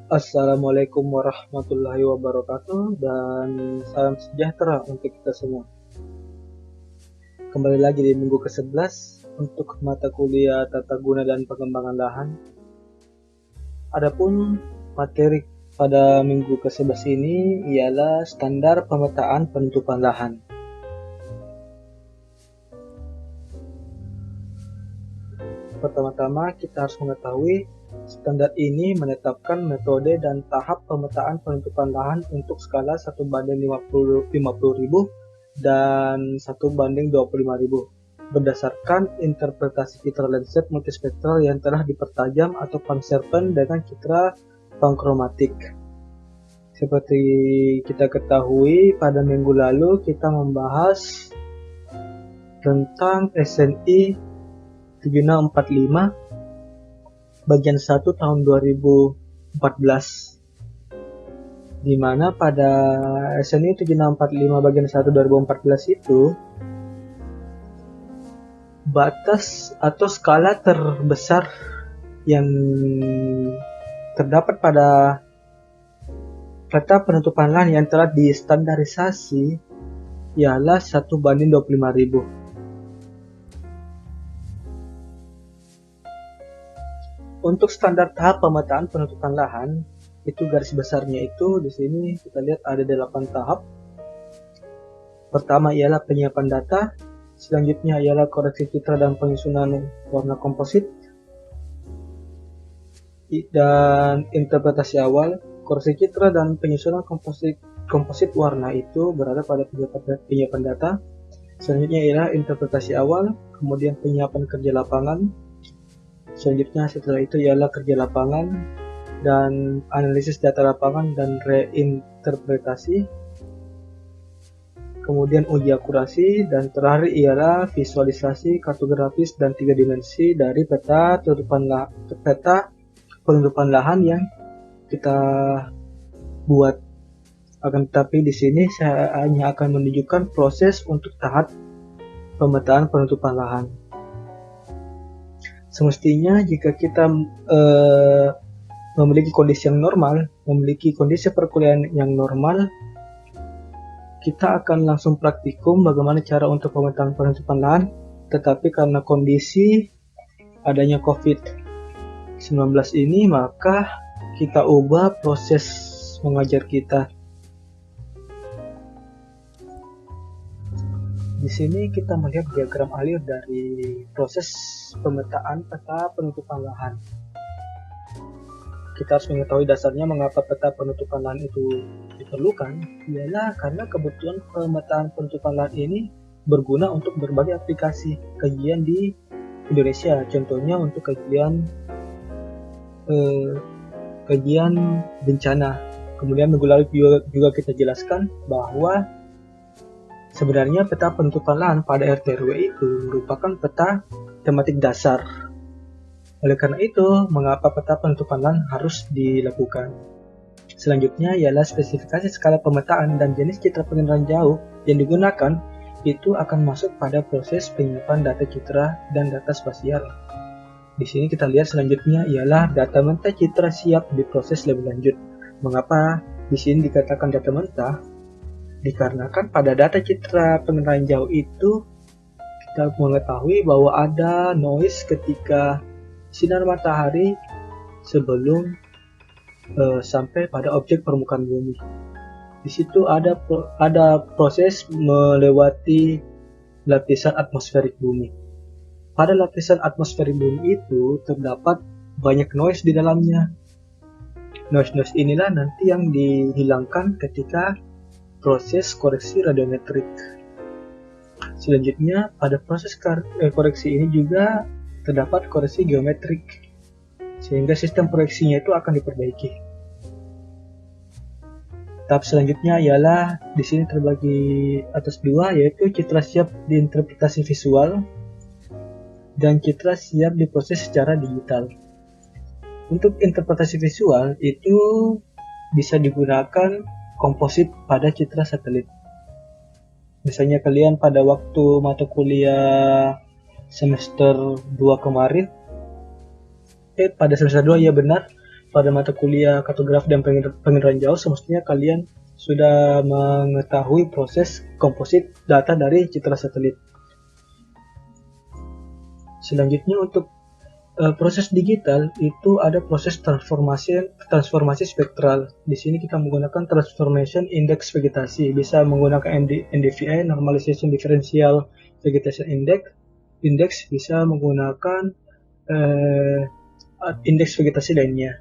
Assalamualaikum warahmatullahi wabarakatuh dan salam sejahtera untuk kita semua. Kembali lagi di minggu ke-11 untuk mata kuliah tata guna dan pengembangan lahan. Adapun materi pada minggu ke-11 ini ialah standar pemetaan penutupan lahan. Pertama-tama kita harus mengetahui standar ini menetapkan metode dan tahap pemetaan penutupan lahan untuk skala 1:50.000 dan 1:25.000 berdasarkan interpretasi citra landscape multispektral yang telah dipertajam atau Panserpen dengan citra pankromatik. Seperti kita ketahui, pada minggu lalu kita membahas tentang SNI 7645 bagian 1 tahun 2014, di mana pada SNI 7645 bagian 1 2014 itu batas atau skala terbesar yang terdapat pada peta penutupan lahan yang telah distandarisasi ialah 1:25.000. Untuk standar tahap pemetaan penutupan lahan, itu garis besarnya itu di sini kita lihat ada 8 tahap. Pertama ialah penyiapan data, selanjutnya ialah koreksi citra dan penyusunan warna komposit, dan interpretasi awal. Koreksi citra dan penyusunan komposit warna itu berada pada penyiapan data. Selanjutnya ialah interpretasi awal, kemudian penyiapan kerja lapangan. Selanjutnya setelah itu ialah kerja lapangan dan analisis data lapangan dan reinterpretasi. Kemudian uji akurasi, dan terakhir ialah visualisasi kartografis dan 3 dimensi dari peta penutupan lahan yang kita buat. Akan tetapi di sini saya hanya akan menunjukkan proses untuk tahap pemetaan penutupan lahan. Semestinya jika kita memiliki kondisi yang normal, memiliki kondisi perkuliahan yang normal, kita akan langsung praktikum bagaimana cara untuk pemetaan penutupan lahan. Tetapi karena kondisi adanya COVID-19 ini, maka kita ubah proses mengajar kita. Di sini kita melihat diagram alir dari proses pemetaan peta penutupan lahan. Kita harus mengetahui dasarnya mengapa peta penutupan lahan itu diperlukan, ialah karena kebutuhan pemetaan penutupan lahan ini berguna untuk berbagai aplikasi kajian di Indonesia. Contohnya untuk kajian bencana. Kemudian minggu lalu juga kita jelaskan bahwa sebenarnya peta penutupan lahan pada RT/RW itu merupakan peta tematik dasar. Oleh karena itu, mengapa peta penutupan lahan harus dilakukan? Selanjutnya ialah spesifikasi skala pemetaan dan jenis citra pengenalan jauh yang digunakan itu akan masuk pada proses penyiapan data citra dan data spasial. Di sini kita lihat selanjutnya ialah data mentah citra siap diproses lebih lanjut. Mengapa di sini dikatakan data mentah? Dikarenakan pada data citra pengenalan jauh itu kita mengetahui bahwa ada noise ketika sinar matahari sebelum sampai pada objek permukaan bumi. Di situ ada proses melewati lapisan atmosferik bumi. Pada lapisan atmosferik bumi itu terdapat banyak noise di dalamnya. Noise inilah nanti yang dihilangkan ketika proses koreksi radiometrik. Selanjutnya pada proses koreksi ini juga terdapat koreksi geometrik, sehingga sistem proyeksinya itu akan diperbaiki. Tahap selanjutnya ialah di sini terbagi atas dua, yaitu citra siap diinterpretasi visual dan citra siap diproses secara digital. Untuk interpretasi visual itu bisa digunakan komposit pada citra satelit. Misalnya kalian pada waktu mata kuliah semester 2 kemarin, pada semester 2 ya benar, pada mata kuliah kartografi dan penginderaan jauh, semestinya kalian sudah mengetahui proses komposit data dari citra satelit. Selanjutnya untuk proses digital itu ada proses transformasi spektral. Di sini kita menggunakan transformation index vegetasi, bisa menggunakan NDVI, normalization differential vegetation index, bisa menggunakan indeks vegetasi lainnya.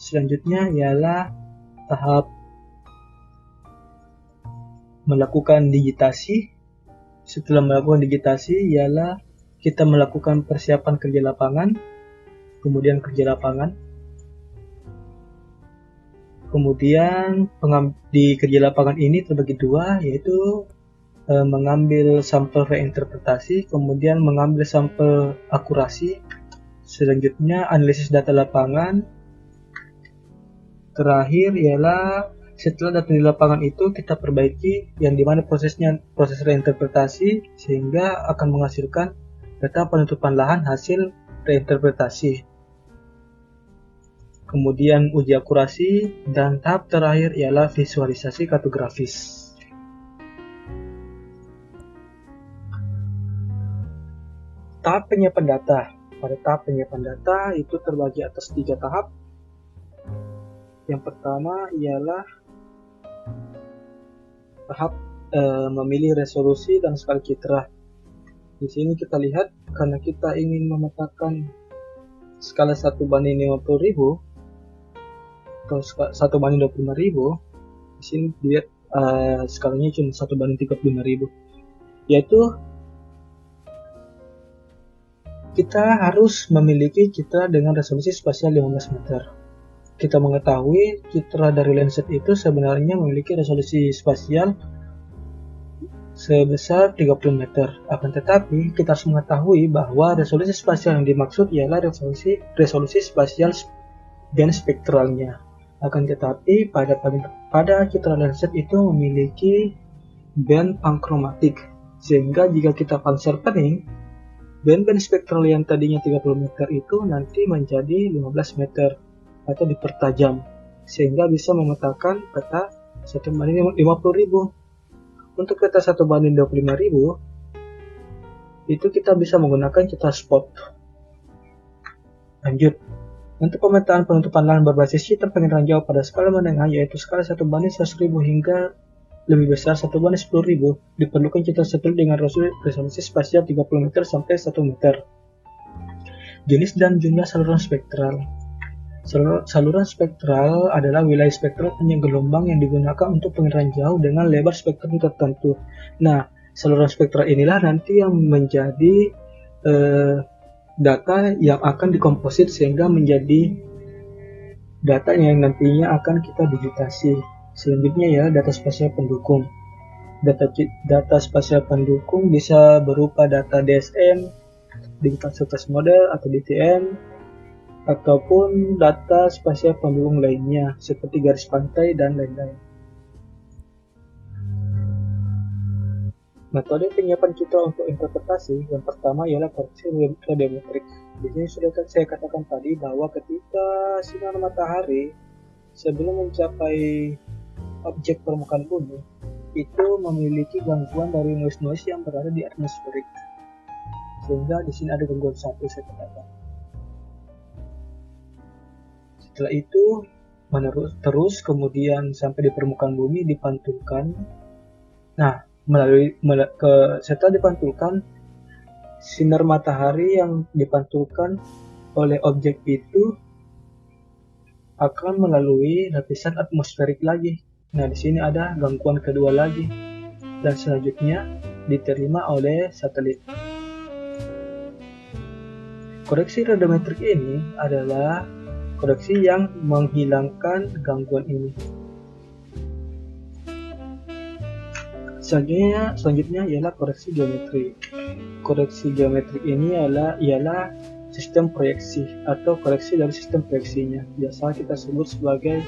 Selanjutnya ialah tahap melakukan digitasi. Setelah melakukan digitasi ialah kita melakukan persiapan kerja lapangan, kemudian kerja lapangan. Kemudian di kerja lapangan ini terbagi dua, yaitu mengambil sampel reinterpretasi, kemudian mengambil sampel akurasi. Selanjutnya analisis data lapangan. Terakhir ialah setelah data di lapangan itu kita perbaiki, yang dimana proses reinterpretasi, sehingga akan menghasilkan data penutupan lahan hasil reinterpretasi. Kemudian uji akurasi, dan tahap terakhir ialah visualisasi kartografis. Tahap penyiapan data. Pada tahap penyiapan data itu terbagi atas 3 tahap. Yang pertama ialah tahap memilih resolusi dan skala citra. Di sini kita lihat, karena kita ingin memetakan skala 1:50.000 atau 1:25.000, di sini lihat skalanya cuma 1:35.000, yaitu kita harus memiliki citra dengan resolusi spasial 15 meter. Kita mengetahui citra dari Landsat itu sebenarnya memiliki resolusi spasial sebesar 30 meter. Akan tetapi kita harus mengetahui bahwa resolusi spasial yang dimaksud ialah resolusi spasial band spektralnya. Akan tetapi pada citra Landsat itu memiliki band pankromatik, sehingga jika kita pan-sharpening, band spektral yang tadinya 30 meter itu nanti menjadi 15 meter atau dipertajam, sehingga bisa memetakan peta 1:50.000. Untuk peta 1:25.000 itu kita bisa menggunakan citra spot. Lanjut, untuk pemetaan penutupan lahan berbasis citra penginderaan jauh pada skala menengah, yaitu skala 1:100.000 hingga lebih besar 1:10.000, diperlukan citra satelit dengan resolusi spasial 30 meter sampai 1 meter. Jenis dan jumlah saluran spektral. Saluran spektral adalah wilayah spektral panjang gelombang yang digunakan untuk penginderaan jauh dengan lebar spektrum tertentu. Nah, saluran spektral inilah nanti yang menjadi data yang akan dikomposit sehingga menjadi data yang nantinya akan kita digitasi. Selanjutnya ya, data spasial pendukung. Data spasial pendukung bisa berupa data DSM, Digital Surface Model atau DTM, ataupun data spasial pendukung lainnya seperti garis pantai dan lain-lain. Metode penyiapan citra untuk interpretasi yang pertama ialah koreksi radiometrik. Di sini sudah saya katakan tadi bahwa ketika sinar matahari sebelum mencapai objek permukaan bumi itu memiliki gangguan dari noise yang berada di atmosferik, sehingga di sini ada gangguan satu saya katakan. Setelah itu terus kemudian sampai di permukaan bumi dipantulkan. Nah, setelah dipantulkan, sinar matahari yang dipantulkan oleh objek itu akan melalui lapisan atmosferik lagi. Nah, di sini ada gangguan kedua lagi, dan selanjutnya diterima oleh satelit. Koreksi radiometrik ini adalah koreksi yang menghilangkan gangguan ini. Selanjutnya ialah koreksi geometri. Koreksi geometrik ini ialah sistem proyeksi atau koreksi dari sistem proyeksinya. Biasa kita sebut sebagai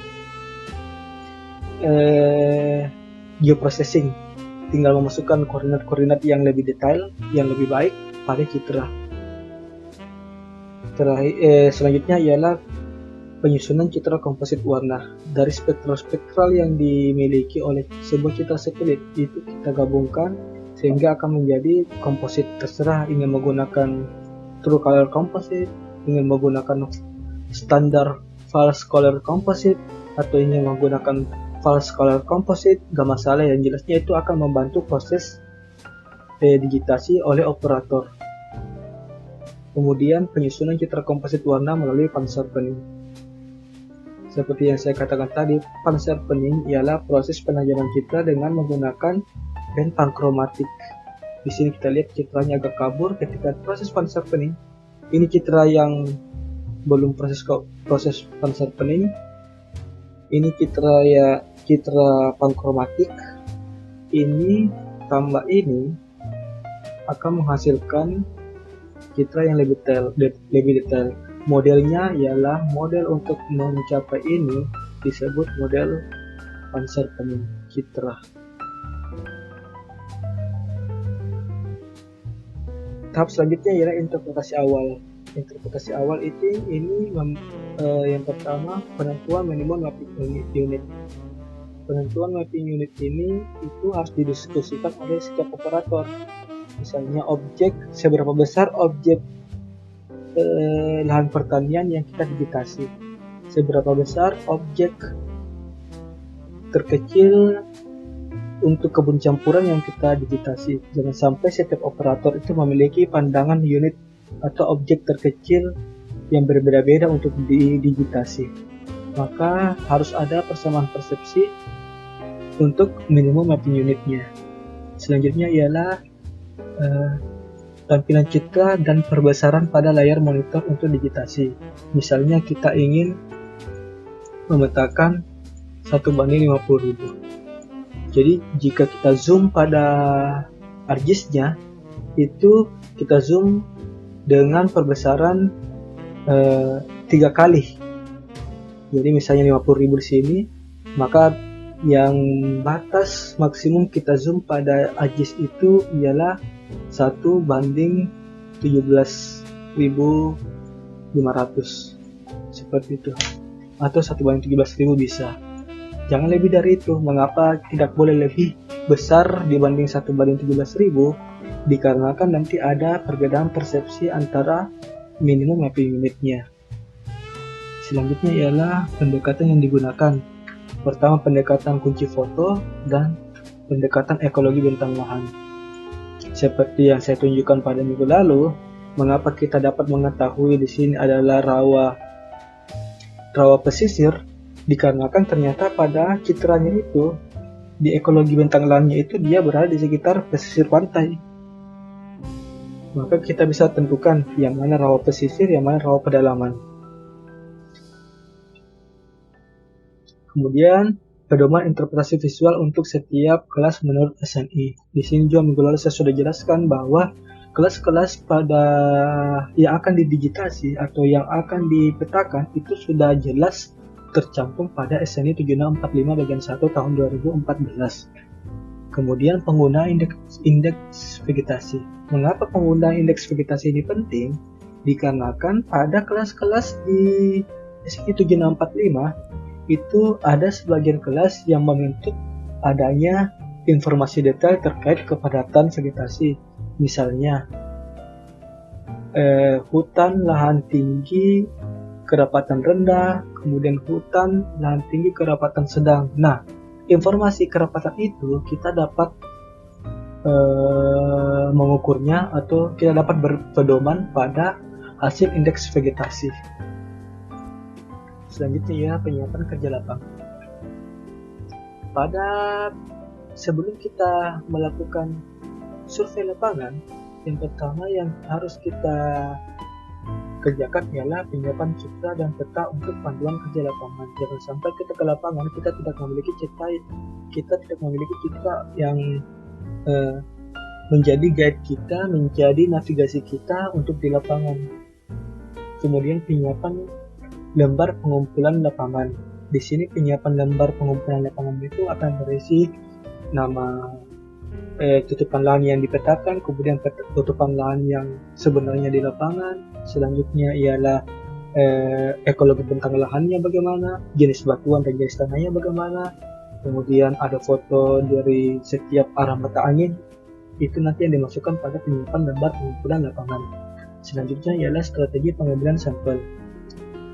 geoprocessing. Tinggal memasukkan koordinat-koordinat yang lebih detail, yang lebih baik pada citra. Selanjutnya ialah penyusunan citra komposit warna. Dari spektral yang dimiliki oleh sebuah citra satelit itu kita gabungkan sehingga akan menjadi komposit. Terserah ingin menggunakan true color composite, ingin menggunakan standar false color composite, atau ingin menggunakan false color composite, gak masalah. Yang jelasnya itu akan membantu proses digitasi oleh operator. Kemudian penyusunan citra komposit warna melalui Panserpening. Seperti yang saya katakan tadi, Panserpening ialah proses penajaman citra dengan menggunakan band pankromatik. Di sini kita lihat citranya agak kabur ketika proses Panserpening. Ini citra yang belum proses Panserpening. Ini citra pankromatik. Ini tambah ini akan menghasilkan citra yang lebih detail. Modelnya ialah model untuk mencapai ini disebut model Panserpening citra. Tahap selanjutnya ialah interpretasi awal. Interpretasi awal ini yang pertama, penentuan minimum mapping unit. Penentuan mapping unit ini itu harus didiskusikan oleh setiap operator. Misalnya seberapa besar objek lahan pertanian yang kita digitasi, seberapa besar objek terkecil untuk kebun campuran yang kita digitasi. Jangan sampai setiap operator itu memiliki pandangan unit atau objek terkecil yang berbeda-beda untuk didigitasi. Maka harus ada persamaan persepsi untuk minimum mapping unitnya. Selanjutnya ialah tampilan citra dan perbesaran pada layar monitor untuk digitasi. Misalnya kita ingin memetakan 1:50.000. Jadi jika kita zoom pada ArcGIS-nya, itu kita zoom dengan perbesaran 3 kali. Jadi misalnya 50.000 di sini, maka yang batas maksimum kita zoom pada ArcGIS itu ialah 1:17.500 seperti itu, atau 1:17.000 bisa. Jangan lebih dari itu. Mengapa tidak boleh lebih besar dibanding 1:17.000? Dikarenakan nanti ada perbedaan persepsi antara minimum mapping unitnya. Selanjutnya ialah pendekatan yang digunakan. Pertama, pendekatan kunci foto dan pendekatan ekologi bentang lahan. Seperti yang saya tunjukkan pada minggu lalu, mengapa kita dapat mengetahui di sini adalah rawa pesisir, dikarenakan ternyata pada citranya itu di ekologi bentang lahannya itu dia berada di sekitar pesisir pantai. Maka kita bisa tentukan yang mana rawa pesisir, yang mana rawa pedalaman. Kemudian pedoman interpretasi visual untuk setiap kelas menurut SNI. Di sini juga minggu lalu saya sudah jelaskan bahwa kelas-kelas yang akan didigitasi atau yang akan dipetakan itu sudah jelas tercantum pada SNI 7645 bagian 1 tahun 2014. Kemudian penggunaan indeks vegetasi. Mengapa penggunaan indeks vegetasi ini penting? Dikarenakan pada kelas-kelas di SNI 7645 itu ada sebagian kelas yang menuntut adanya informasi detail terkait kepadatan vegetasi. Misalnya hutan lahan tinggi kerapatan rendah, kemudian hutan lahan tinggi kerapatan sedang. Nah, informasi kerapatan itu kita dapat mengukurnya atau kita dapat berpedoman pada hasil indeks vegetasi. Selanjutnya ya, penyiapan kerja lapangan. Sebelum kita melakukan survei lapangan, yang pertama yang harus kita kerjakan ialah penyiapan citra dan peta untuk panduan kerja lapangan. Jangan sampai kita ke lapangan kita tidak memiliki citra yang menjadi guide kita, menjadi navigasi kita untuk di lapangan. Kemudian penyiapan lembar pengumpulan lapangan. Di sini penyiapan lembar pengumpulan lapangan itu akan berisi nama tutupan lahan yang dipetakan, kemudian tutupan lahan yang sebenarnya di lapangan. Selanjutnya ialah ekologi bentang lahannya bagaimana, jenis batuan dan jenis tanahnya bagaimana, kemudian ada foto dari setiap arah mata angin, itu nanti yang dimasukkan pada penyimpan gambar pengumpulan lapangan. Selanjutnya ialah strategi pengambilan sampel.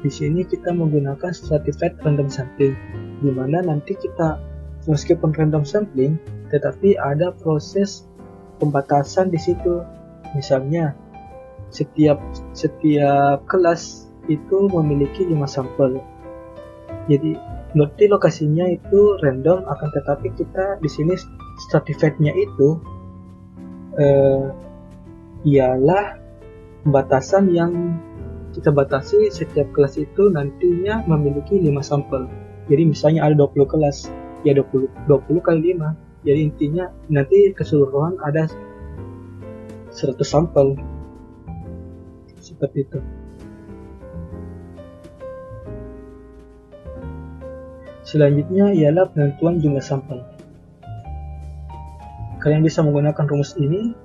Di sini kita menggunakan stratified random sampling, di mana nanti kita meskipun random sampling, tetapi ada proses pembatasan di situ. Misalnya setiap kelas itu memiliki 5 sampel. Jadi nanti lokasinya itu random, akan tetapi kita di sini stratified-nya itu ialah pembatasan yang kita batasi setiap kelas itu nantinya memiliki 5 sampel. Jadi misalnya ada 20 kelas, ya 20 kali 5. Jadi intinya nanti keseluruhan ada 100 sampel. Seperti itu. Selanjutnya ialah penentuan jumlah sampel. Kalian bisa menggunakan rumus ini.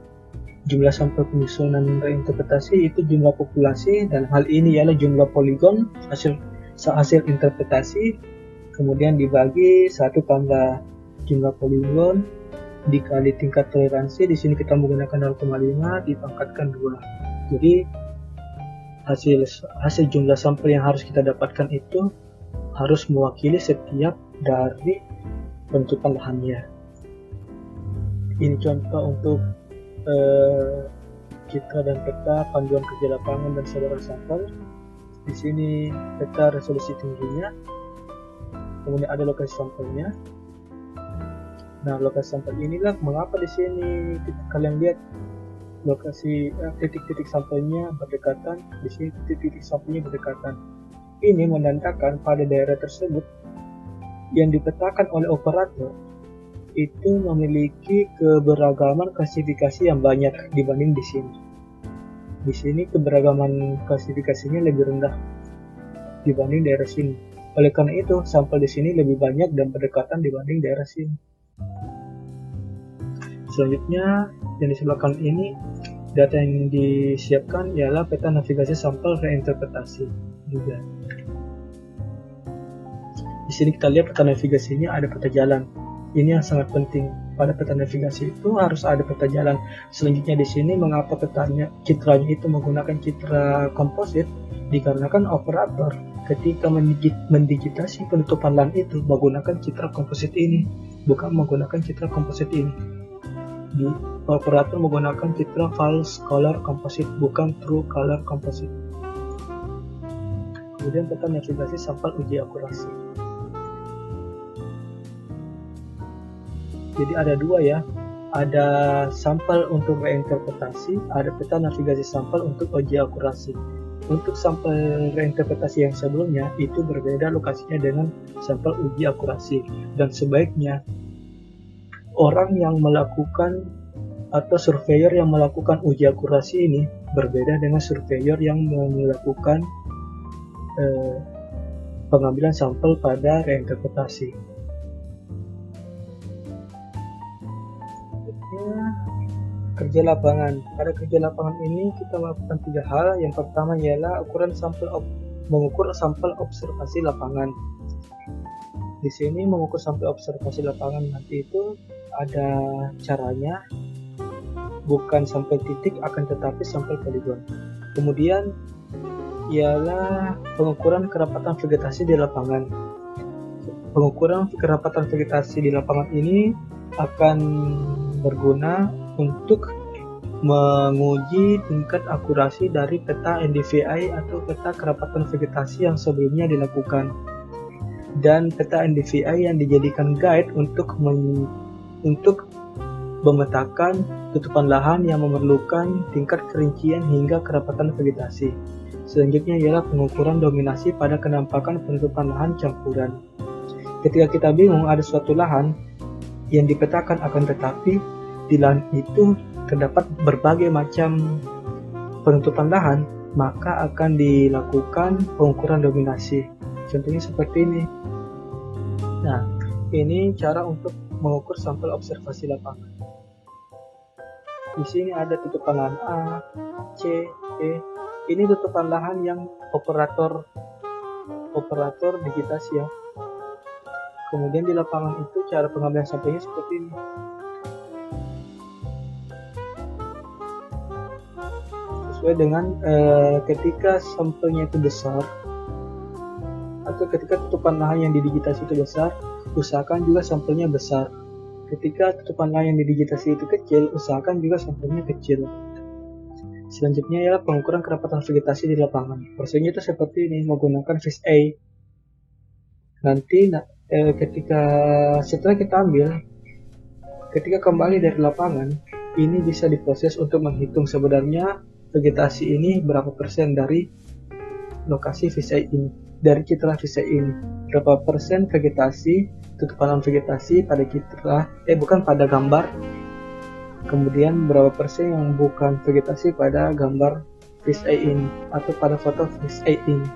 Jumlah sampel penyusunan reinterpretasi itu jumlah populasi, dan hal ini ialah jumlah poligon hasil interpretasi, kemudian dibagi 1 tambah jumlah poligon dikali tingkat toleransi. Di sini kita menggunakan 0,5 dipangkatkan 2. Jadi hasil jumlah sampel yang harus kita dapatkan itu harus mewakili setiap dari bentukan lahannya. Ini contoh untuk citra dan peta panduan kerja lapangan dan saluran sampel. Di sini peta resolusi tingginya, kemudian ada lokasi sampelnya. Nah, lokasi sampel inilah mengapa di sini kalian lihat lokasi titik-titik sampelnya berdekatan. Di sini titik-titik sampelnya berdekatan. Ini menandakan pada daerah tersebut yang dipetakan oleh operator itu memiliki keberagaman klasifikasi yang banyak dibanding di sini. Di sini keberagaman klasifikasinya lebih rendah dibanding daerah sini. Oleh karena itu, sampel di sini lebih banyak dan berdekatan dibanding daerah sini. Selanjutnya, yang di sebelah kanan ini, data yang disiapkan ialah peta navigasi sampel reinterpretasi juga. Di sini kita lihat peta navigasinya ada peta jalan. Ini yang sangat penting. Pada peta navigasi itu harus ada peta jalan. Selanjutnya di sini mengapa citranya itu menggunakan citra komposit? Dikarenakan operator ketika mendigitasi penutupan LAN itu menggunakan citra komposit ini, bukan menggunakan citra komposit ini. Di operator menggunakan citra false color composite, bukan true color composite. Kemudian peta navigasi sampel uji akurasi. Jadi ada 2 ya, ada sampel untuk reinterpretasi, ada peta navigasi sampel untuk uji akurasi. Untuk sampel reinterpretasi yang sebelumnya itu berbeda lokasinya dengan sampel uji akurasi, dan sebaiknya orang yang melakukan atau surveyor yang melakukan uji akurasi ini berbeda dengan surveyor yang melakukan pengambilan sampel pada reinterpretasi. Kerja lapangan. Pada kerja lapangan ini kita melakukan 3 hal. Yang pertama ialah mengukur sampel observasi lapangan. Di sini mengukur sampel observasi lapangan nanti itu ada caranya, bukan sampel titik akan tetapi sampel poligon. Kemudian ialah pengukuran kerapatan vegetasi di lapangan. Pengukuran kerapatan vegetasi di lapangan ini akan berguna untuk menguji tingkat akurasi dari peta NDVI atau peta kerapatan vegetasi yang sebelumnya dilakukan, dan peta NDVI yang dijadikan guide untuk memetakan tutupan lahan yang memerlukan tingkat kerincian hingga kerapatan vegetasi. Selanjutnya ialah pengukuran dominasi pada kenampakan penutupan lahan campuran. Ketika kita bingung ada suatu lahan yang dipetakan akan tetapi di lahan itu terdapat berbagai macam penutupan lahan, maka akan dilakukan pengukuran dominasi. Contohnya seperti ini. Nah, ini cara untuk mengukur sampel observasi lapangan. Di sini ada tutupan lahan A, C, E. Ini tutupan lahan yang operator digitasi ya. Kemudian di lapangan itu cara pengambilan sampelnya seperti ini. Sesuai dengan ketika sampelnya itu besar atau ketika tutupan lahan yang didigitasi itu besar, usahakan juga sampelnya besar. Ketika tutupan lahan yang didigitasi itu kecil, usahakan juga sampelnya kecil. Selanjutnya ialah pengukuran kerapatan vegetasi di lapangan. Prosesnya itu seperti ini, menggunakan fish eye. Nanti setelah kita ambil, ketika kembali dari lapangan, ini bisa diproses untuk menghitung sebenarnya vegetasi ini berapa persen dari lokasi fish eye ini, dari citra fish eye ini, berapa persen vegetasi, tutupan vegetasi pada gambar, kemudian berapa persen yang bukan vegetasi pada gambar fish eye ini atau pada foto fish eye ini.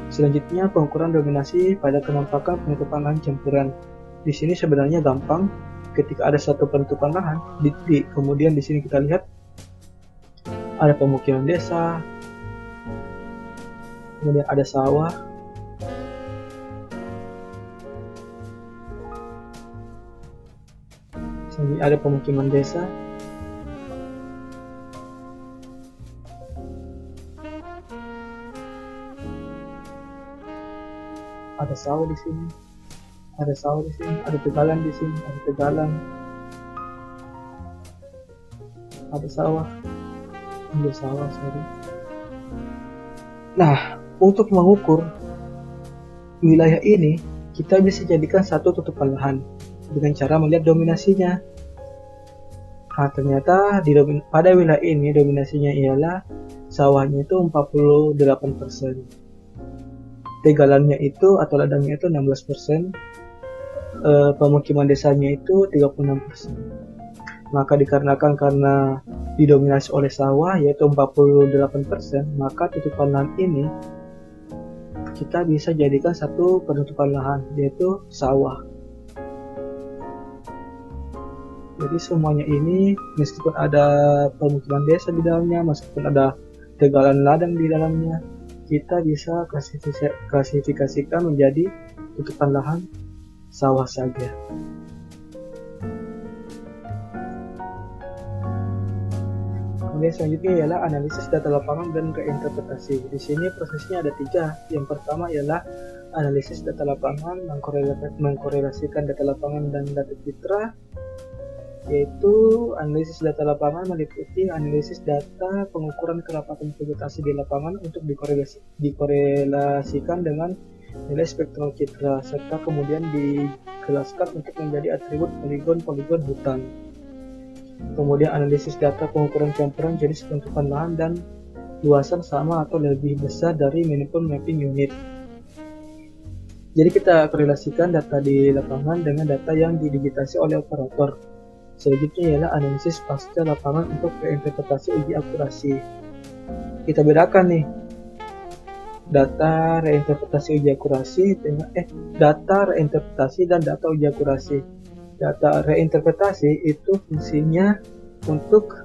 Selanjutnya pengukuran dominasi pada kenampakan penutupan lahan campuran. Di sini sebenarnya gampang. Ketika ada satu penutupan lahan, kemudian di sini kita lihat ada pemukiman desa, kemudian ada sawah, sini ada pemukiman desa, ada sawah di sini, ada tegalan di sini, ada sawah, sorry. Nah, untuk mengukur wilayah ini, kita bisa jadikan satu tutupan lahan dengan cara melihat dominasinya. Nah, ternyata pada wilayah ini dominasinya ialah sawahnya itu 48%. Tegalannya itu atau ladangnya itu 16%, pemukiman desanya itu 36%. Maka dikarenakan karena didominasi oleh sawah yaitu 48%, maka tutupan lahan ini kita bisa jadikan satu penutupan lahan yaitu sawah. Jadi semuanya ini meskipun ada pemukiman desa di dalamnya, meskipun ada tegalan ladang di dalamnya, kita bisa klasifikasikan menjadi tutupan lahan sawah saja. Kemudian selanjutnya ialah analisis data lapangan dan reinterpretasi. Di sini prosesnya ada 3. Yang pertama ialah analisis data lapangan, mengkorelasikan data lapangan dan data citra, yaitu analisis data lapangan meliputi analisis data pengukuran kerapatan vegetasi di lapangan untuk dikorelasikan dengan nilai spektral citra, serta kemudian dijelaskan untuk menjadi atribut poligon hutan. Kemudian analisis data pengukuran campuran jenis penutupan lahan dan luasan sama atau lebih besar dari minimum mapping unit. Jadi kita korelasikan data di lapangan dengan data yang didigitasi oleh operator. Selanjutnya ialah analisis pasca lapangan untuk reinterpretasi uji akurasi. Kita bedakan nih data reinterpretasi uji akurasi dengan data reinterpretasi dan data uji akurasi. Data reinterpretasi itu fungsinya untuk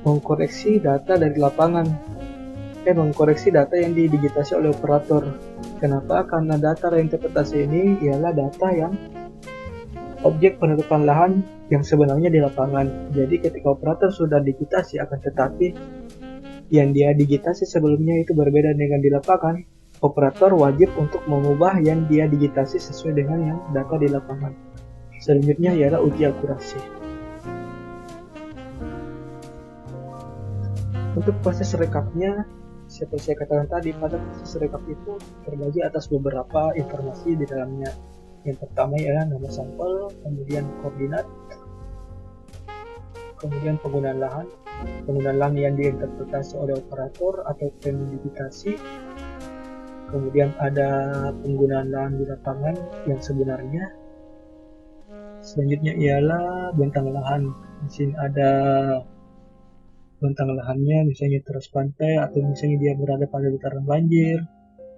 mengkoreksi data dari lapangan, mengkoreksi data yang didigitasi oleh operator. Kenapa? Karena data reinterpretasi ini ialah data yang objek penutupan lahan yang sebenarnya di lapangan. Jadi ketika operator sudah digitasi, akan tetapi yang dia digitasi sebelumnya itu berbeda dengan di lapangan, operator wajib untuk mengubah yang dia digitasi sesuai dengan yang data di lapangan. Selanjutnya ialah uji akurasi. Untuk proses rekapnya, seperti saya katakan tadi, pada proses rekap itu terbagi atas beberapa informasi di dalamnya. Yang pertama ialah nama sampel, kemudian koordinat, kemudian penggunaan lahan yang diinterpretasi oleh operator atau digitasi, kemudian ada penggunaan lahan di lapangan yang sebenarnya. Selanjutnya ialah bentang lahan. Di sini ada bentang lahannya, misalnya teras pantai atau misalnya dia berada pada dataran banjir,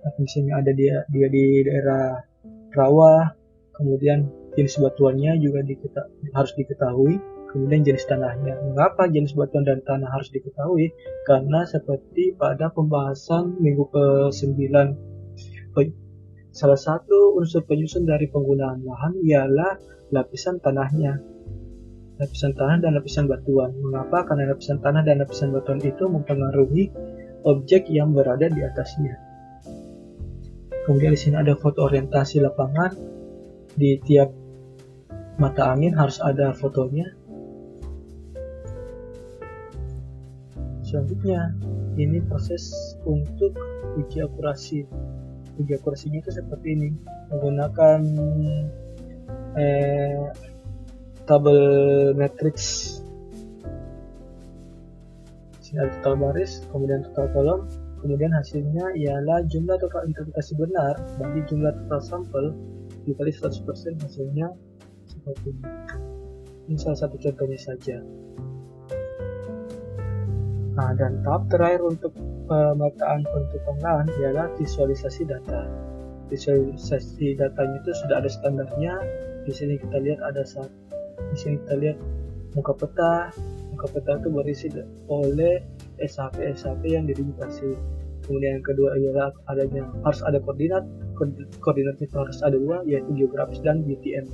atau misalnya ada dia di daerah rawa. Kemudian jenis batuannya juga harus diketahui. Kemudian jenis tanahnya. Mengapa jenis batuan dan tanah harus diketahui? Karena seperti pada pembahasan minggu ke-9, salah satu unsur penyusun dari penggunaan lahan ialah lapisan tanahnya. Lapisan tanah dan lapisan batuan. Mengapa? Karena lapisan tanah dan lapisan batuan itu mempengaruhi objek yang berada di atasnya. Kemudian di sini ada foto orientasi lapangan. Di tiap mata angin harus ada fotonya. Selanjutnya, ini proses untuk uji akurasi. Uji akurasinya itu seperti ini, menggunakan tabel matrix. Sini ada total baris, kemudian total kolom, kemudian hasilnya ialah jumlah total interpretasi benar bagi jumlah total sampel dikali 100%, hasilnya seperti ini. Ini salah satu contohnya saja. Nah, dan tahap terakhir untuk pemetaan penutupan lahan ialah visualisasi data. Visualisasi datanya itu sudah ada standarnya. Di sini kita lihat di sini kita lihat muka peta. Muka peta itu berisi oleh SHP yang diduplikasi. Kemudian yang kedua ialah harus ada koordinat. Koordinat itu harus ada dua, yaitu geografis dan UTM.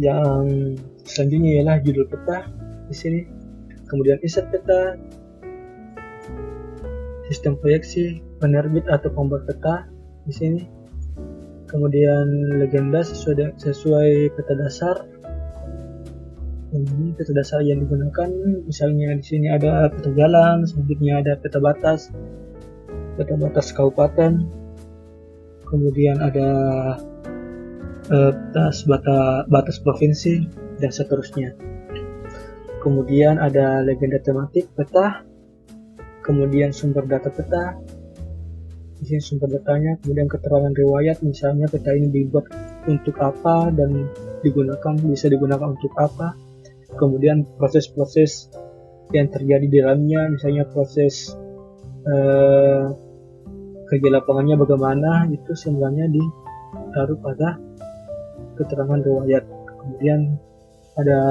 Yang selanjutnya ialah judul peta di sini, kemudian insert peta, sistem proyeksi, penerbit atau pembuat peta di sini, kemudian legenda sesuai peta dasar. Ini peta dasar yang digunakan, misalnya di sini ada peta jalan, selanjutnya ada peta batas kabupaten, kemudian ada batas provinsi, dan seterusnya. Kemudian ada legenda tematik peta, kemudian sumber data peta, di sini sumber datanya, kemudian keterangan riwayat, misalnya peta ini dibuat untuk apa dan bisa digunakan untuk apa, kemudian proses-proses yang terjadi di dalamnya, misalnya proses kerja lapangannya bagaimana, itu semuanya ditaruh pada keterangan riwayat. Kemudian ada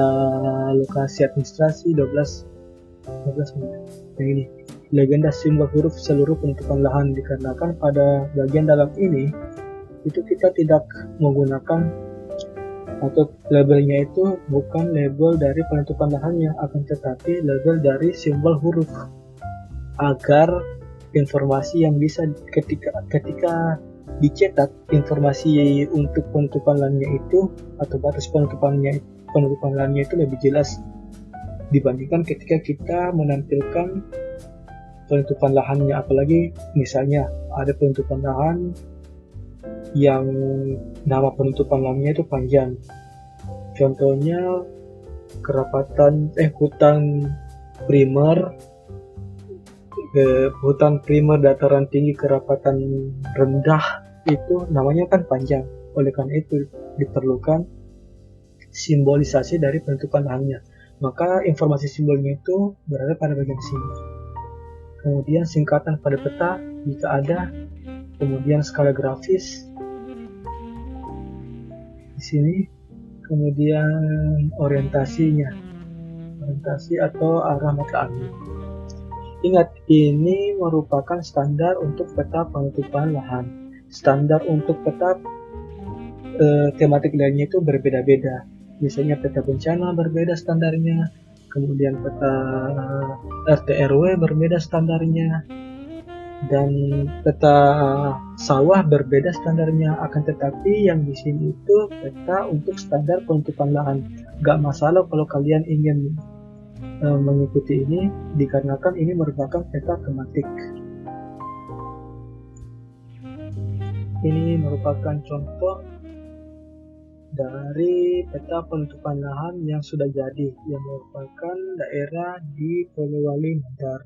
lokasi administrasi 12 menit. Yang ini legenda simbol huruf seluruh penutupan lahan, dikarenakan pada bagian dalam ini itu kita tidak menggunakan atau labelnya itu bukan label dari penutupan lahannya, akan tetapi label dari simbol huruf, agar informasi yang bisa ketika dicetak, informasi untuk penutupan lahannya itu atau batas penutupan lahannya itu lebih jelas dibandingkan ketika kita menampilkan penutupan lahannya. Apalagi misalnya ada penutupan lahan yang nama penutupan lahannya itu panjang, contohnya hutan primer dataran tinggi kerapatan rendah, itu namanya kan panjang. Oleh karena itu diperlukan simbolisasi dari penutupan lahannya, maka informasi simbolnya itu berada pada bagian sini. Kemudian singkatan pada peta jika ada, kemudian skala grafis di sini, kemudian orientasi atau arah mata angin. Ingat, ini merupakan standar untuk peta penutupan lahan. Standar untuk peta tematik lainnya itu berbeda-beda. Misalnya peta bencana berbeda standarnya, kemudian peta RT RW berbeda standarnya, dan peta sawah berbeda standarnya. Akan tetapi yang di sini itu peta untuk standar penutupan lahan. Gak masalah kalau kalian ingin mengikuti ini, dikarenakan ini merupakan peta tematik. Ini merupakan contoh dari peta penutupan lahan yang sudah jadi, yang merupakan daerah di Polewali Mandar.